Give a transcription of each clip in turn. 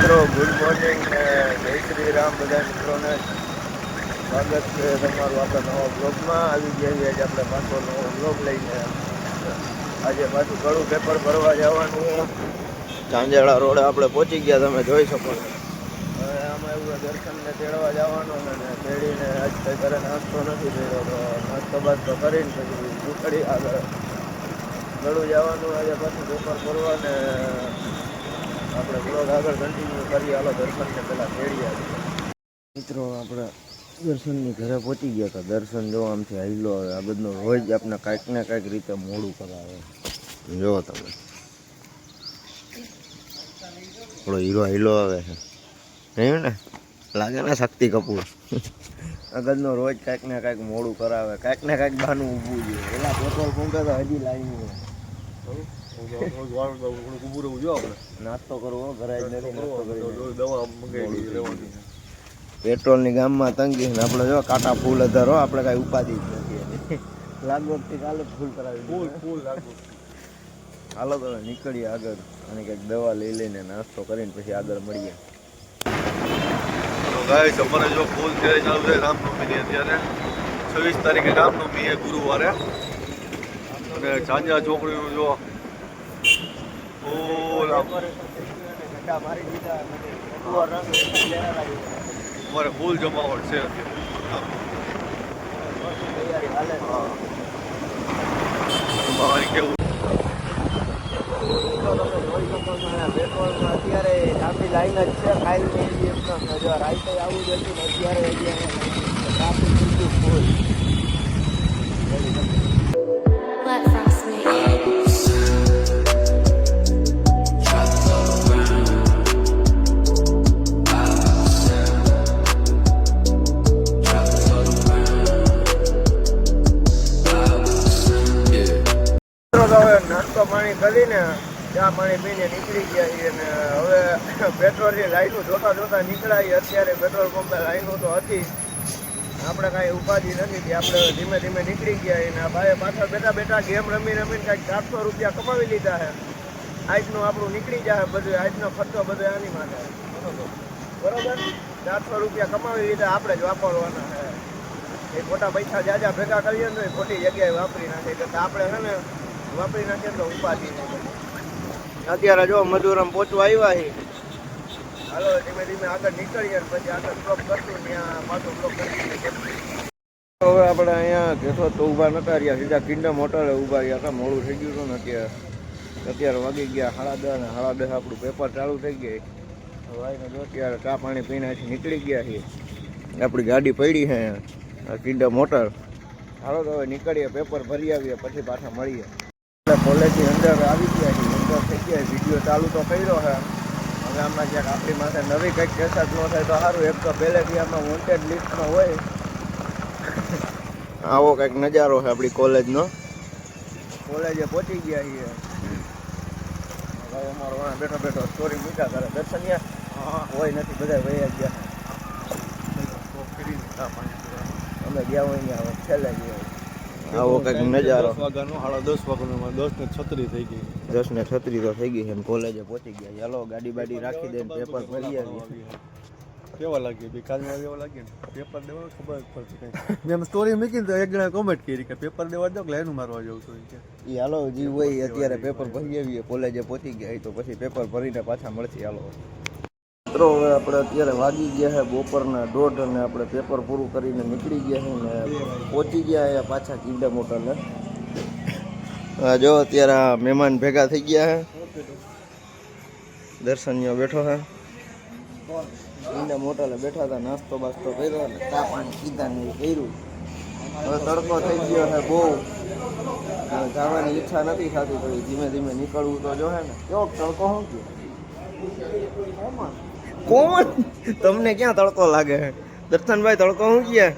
મિત્રો good morning ને જય શ્રી રામ બધા મિત્રોને સ્વાગત છે તમારું આપણા નવા બ્લોગમાં. આવી ગયા આજે આપણે પાછો નવો બ્લોગ લઈને. આજે પાછું ઘણું પેપર ભરવા જવાનું. ચાંજાળા રોડે આપણે પહોંચી ગયા, તમે જોઈ શકો છો. હવે આમાં એવું દર્શનને તેડવા જવાનું અને તેડીને આજ કંઈ ઘરે નાસ્તો નથી કર્યો, તો નાસ્તો બાસ્તો કરીને પછી નીકળી આગળ ઘણું જવાનું. આજે પાછું પેપર ભરવા ને આપણે બ્લોગ આગળ કન્ટિન્યુ કરીએ. હાલો દર્શનને પહેલાં તેડીએ. મિત્રો આપણે દર્શનની ઘરે પહોંચી ગયા હતા. દર્શન જો આમથી હાઈલો આવે, આ બધું રોજ આપણે કાંઈક ને કાંઈક રીતે મોડું કરાવે. જો તમે થોડો હીરો હાઈલો આવે છે નહીં ને, લાગે ને શક્તિ કપૂર. આગળનો રોજ કાંઈક ને કાંઈક મોડું કરાવે, કાંઈક ને કાંઈક બહાનું ઊભું છે. પેલા પેટ્રોલ પંપે તો હજી લાઈન નાસ્તો કરવો ઘરે પેટ્રોલની ગામમાં તંગી ને આપણે જો કાંટા ફૂલ અધારો, આપણે કાંઈ ઉપાધિ જ નથી. લાગવગથી કાલે ફૂલ કરાવી ફૂલ હાલો તો નીકળીએ આગળ અને કંઈક દવા લઈ લઈને નાસ્તો કરીને પછી આગળ મળીએ. ગાઈસ અમારે જો ફૂલ તૈયારી ચાલુ છે રામનવમીની. અત્યારે 26 તારીખે રામનવમી છે ગુરુવારે, અને સાંજે છોકરીનું જો અમારે ફૂલ જમાવટ છે. કેવું અત્યારે લાંબી લાઈન જ છે. કાલની રાઈતે આવું જ હતું ને અત્યારે ટ્રાફિક બિલકુલ ફૂલ. નાસ્તો પાણી કરીને ચા પાણી પીને નીકળી ગયા છીએ અને હવે પેટ્રોલની લાઈનો જોતા નીકળાય. અત્યારે પેટ્રોલ પંપે લાઈનો તો હતી, આપણે કાંઈ ઉપાધિ નથી. આપણે ધીમે ધીમે નીકળી ગયા અને ભાઈ પાછળ બેઠા ગેમ રમીને કાંઈક 400 રૂપિયા કમાવી લીધા છે. આજનું આપણું નીકળી જાય બધું, આજનો ખર્ચો બધો આની માટે બરોબર. 400 રૂપિયા કમાવી લીધા, આપણે જ વાપરવાના છે. એ ખોટા પૈસા જાજા ભેગા કરીએ ને ખોટી જગ્યાએ વાપરી નાખે કરતાં આપણે છે ને વાપરી નાખીએ તો ઉપાધિ નહીં. અત્યારે જો મજૂરમ પહોંચવા આવ્યા છે. હાલો ધીમે ધીમે આગળ નીકળીએ પછી આગળ બ્લોક કરશું, ત્યાં પાછો બ્લોક કરી. હવે આપણે અહીંયા કેશોદ તો ઊભા નતા રહ્યા, સીધા કિંડમ હોટલે ઊભા રહ્યા હતા. મોડું થઈ ગયું હતું ને અત્યારે વાગી ગયા 10:30 ને 10:30 આપણું પેપર ચાલુ થઈ ગઈ. હવે આવીને જો અત્યારે ચા પાણી પીને નીકળી ગયા છીએ. આપણી ગાડી પડી છે અહીંયા કિંડમ હોટલ. હાલો તો હવે નીકળીએ, પેપર ભરી આવીએ પછી પાછા મળીએ. કોલેજની અંદર આવી ગયા છીએ, અંદર થઈ ગયા. વિડીયો ચાલુ તો કર્યો છે. હવે આમાં ક્યાંક આપણી પાસે નવી કંઈક કેસેટ ન થાય તો સારું. એક તો પહેલેથી આમાં વોન્ટેડ લિસ્ટમાં હોય. આવો કંઈક નજારો છે આપણી કોલેજનો. કોલેજે પહોંચી ગયા છીએ. હવે અમારો બેઠો સ્ટોરી મૂક્યા કરે. દર્શનિયા હોય નથી, બધા વયા ગયા. અમે ગયા હોય ને છેલ્લે ગયા. આવો કંઈક નજારો. 10 વાગ્યાનો 10:30 વાગ્યાનો 10:36 થઈ ગઈ. 10:36 તો થઈ ગઈ છે. કોલેજે પહોંચી ગયા. ચાલો ગાડી બાડી રાખી દઈને પેપર ભરી આવીએ. કેવા લાગે બે કાલમાં કેવા લાગે પેપર દેવાનું ખબર પડશે કંઈ. મેં સ્ટોરી મૂકીને તો એક જણા કોમેન્ટ કરી કે પેપર દેવા દો કે લાઈનું મારવા જવું છું કે એ હાલો જી હોય. અત્યારે પેપર ભરી આવીએ, કોલેજે પહોંચી ગયા તો પછી પેપર ભરીને પાછા મળશે. હાલો મિત્રો હવે આપણે અત્યારે વાગી ગયા છે બપોરના 1:30 અને આપણે પેપર પૂરું કરીને નીકળી ગયા છે ને પહોંચી ગયા છે પાછા કિંડમ હોટલે. જો અત્યારે મહેમાન ભેગા થઈ ગયા છે. દર્શનીયો બેઠો છે કિંડમ હોટલે, બેઠા હતા, નાસ્તો બાસ્તો કર્યો અને ચા પાણી પીધા ને કર્યું. હવે તડકો થઈ ગયો છે બહુ, જવાની ઈચ્છા નથી થતી. તો ધીમે ધીમે નીકળવું તો જો હે ને. કેવો તડકો શું ગયો? કોણ તમને ક્યાં તડકો લાગે? દર્શનભાઈ તડકો શું ગયા?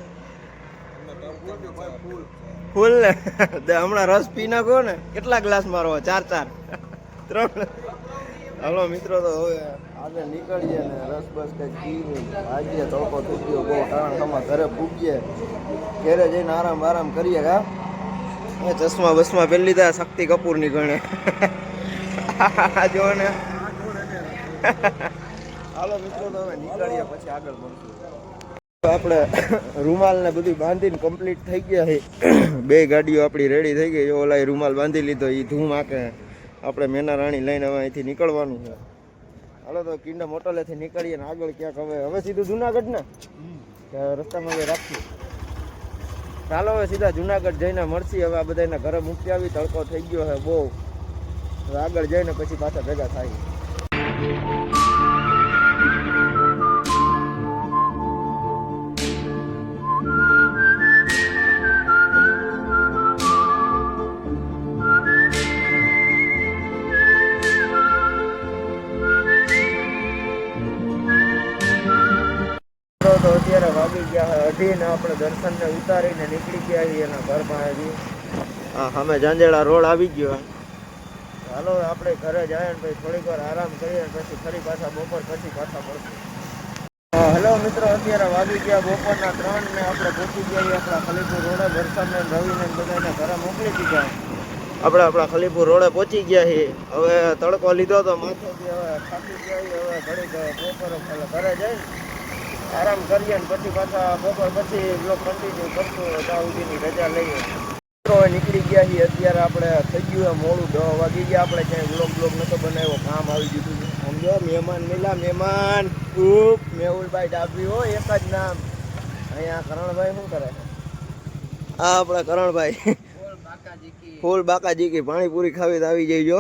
ફૂલ ને હમણાં રસ પી નાખો ને. કેટલા ગ્લાસ મારવા? 4 3. હાલો મિત્રો તો હવે આગળ નીકળીએ ને રસ બસ કંઈક પીને ભાગીએ. તડકો થઈ ગયો બહુ, ટાણા ઘરે પૂગીએ, ઘરે જઈને આરામ કરીએ. કા એ ચશ્મા બસમાં પહેરી લીધા શક્તિ કપૂરની ગણે જો ને. હાલો મિત્રો તો હવે નીકળીએ પછી આગળ મળશું. આપણે રૂમાલ ને બધું બાંધીને કમ્પ્લીટ થઈ ગયા છે. બે ગાડીઓ આપણી રેડી થઈ ગઈ. ઓલા રૂમાલ બાંધી લીધો એ ધૂમ આકે આપણે મેના રાણી લઈને હવે અહીંથી નીકળવાનું છે. હાલો તો કિંડમ હોટલેથી નીકળીએ ને આગળ ક્યાંક હવે સીધું જુનાગઢ ને રસ્તામાં હવે રાખીએ. ચાલો હવે સીધા જુનાગઢ જઈને મળશી. હવે આ બધાના ઘરે મૂકી આવી તડકો થઈ ગયો છે બહુ. હવે આગળ જઈને પછી પાછા ભેગા થાય. તો અત્યારે વાગી ગયા અઢીને આપણે દર્શનને ઉતારીને નીકળી ગયા છીએ એના ઘર પાસેથી. હા સામે જાંજેડા રોડ આવી ગયો. ચાલો આપણે ઘરે જાય ને પછી થોડીક વાર આરામ કરીએ પછી ફરી પાછા બપોર પછી પાછા મળશું. હેલો મિત્રો, અત્યારે વાગી ગયા બપોરના 3 ને આપણે પહોંચી ગયા આપણા ખલીપુર રોડે. દર્શનને રવિને બધાને ઘરે મોકલી દીધા. આપણે આપણા ખલીપુર રોડે પહોંચી ગયા છીએ. હવે તડકો લીધો તો માથેથી હવે થાકી ગયા. હવે ઘડીક બપોર ઘરે જઈને આરામ કરીએ ને પછી પાછા બપોર પછી બ્લોક કન્ટિન્યુ કરશું. ત્યાં સુધીની રજા લઈએ. મિત્રો નીકળી ગયા છીએ. અત્યારે આપણે થઈ ગયું મોડું 10 વાગી ગયા. આપણે ક્યાંય બ્લોક નહોતો બનાવ્યો, કામ આવી ગયું. સમજો મહેમાન મિલા મહેમાન ખૂબ મેહુલભાઈ ડાબી હો, એક જ નામ. અહીંયા કરણભાઈ શું કરે? હા આપણા કરણભાઈ ફૂલ બાકાજી પાણીપુરી ખાવી તો આવી જઈજો.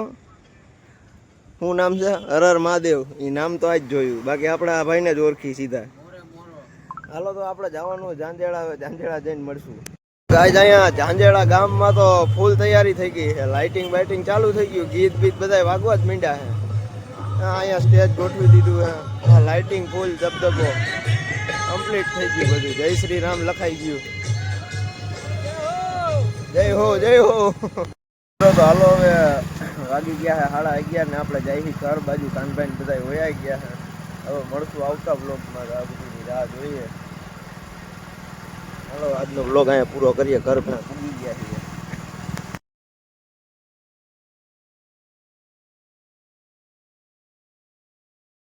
શું નામ છે? હરર મહાદેવ. એ નામ તો આજ જોયું, બાકી આપણા ભાઈને જ ઓળખી સીધા. હાલો તો આપણે જવાનું જાંજેડા. હવે જાંજેડા જઈને મળશું. ગાઈઝ અહીંયા જાંજેડા ગામમાં તો ફૂલ તૈયારી થઈ ગઈ છે. લાઇટિંગ બાઇટિંગ ચાલુ થઈ ગયું. ગીત બીત બધા વાગવા જ માંડ્યા છે. અહીંયા સ્ટેજ ગોઠવી દીધું છે. લાઇટિંગ ફૂલ ધબધબો કમ્પ્લીટ થઈ ગયું બધું. જય શ્રી રામ લખાઈ ગયું. જય હો જય હો. તો હાલો હવે વાગી ગયા છે 11:30 ને આપણે જઈ ઘર બાજુ. કાનભાઈ બધા વયા ગયા છે. હવે મળશું આવતા બ્લોગમાં. આ બધીની રાહ જોઈએ. હાલો આજનો બ્લોગ અહીંયા પૂરો કરીએ. ઘર